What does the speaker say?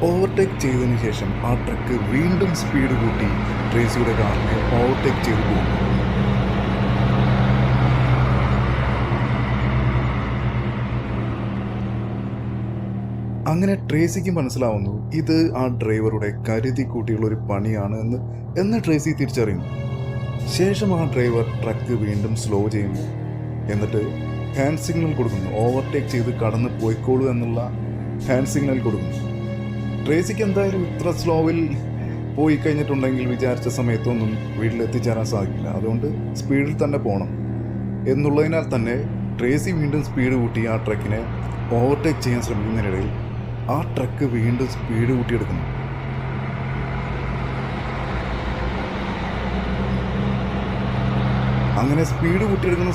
Overtake ചെയ്തതിന് ശേഷം ആ ട്രക്ക് വീണ്ടും സ്പീഡ് കൂട്ടി ട്രേസിയുടെ കാറിനെ ഓവർടേക്ക് ചെയ്ത് പോകുന്നു. അങ്ങനെ ട്രേസിക്ക് മനസ്സിലാവുന്നു ഇത് ആ ഡ്രൈവറുടെ കരുതി കൂട്ടിയുള്ള ഒരു പണിയാണ് എന്ന് ട്രേസി തിരിച്ചറിയുന്നു. ശേഷം ആ ഡ്രൈവർ ട്രക്ക് വീണ്ടും സ്ലോ ചെയ്യുന്നു. എന്നിട്ട് ഹാൻഡ് സിഗ്നൽ കൊടുക്കുന്നു. ഓവർടേക്ക് ചെയ്ത് കടന്ന് പോയിക്കോളൂ എന്നുള്ള ഹാൻഡ് സിഗ്നൽ കൊടുക്കുന്നു. ട്രേസിക്ക് എന്തായാലും ഇത്ര സ്ലോവിൽ പോയി കഴിഞ്ഞിട്ടുണ്ടെങ്കിൽ വിചാരിച്ച സമയത്തൊന്നും വീട്ടിലെത്തിച്ചേരാൻ സാധിക്കില്ല. അതുകൊണ്ട് സ്പീഡിൽ തന്നെ പോകണം എന്നുള്ളതിനാൽ തന്നെ ട്രേസി വീണ്ടും സ്പീഡ് കൂട്ടി ആ ട്രക്കിനെ ഓവർടേക്ക് ചെയ്യാൻ ശ്രമിക്കുന്നതിനിടയിൽ ആ ട്രക്ക് വീണ്ടും സ്പീഡ് കൂട്ടിയെടുക്കുന്നു. അങ്ങനെ സ്പീഡ് കൂട്ടിയെടുക്കുന്ന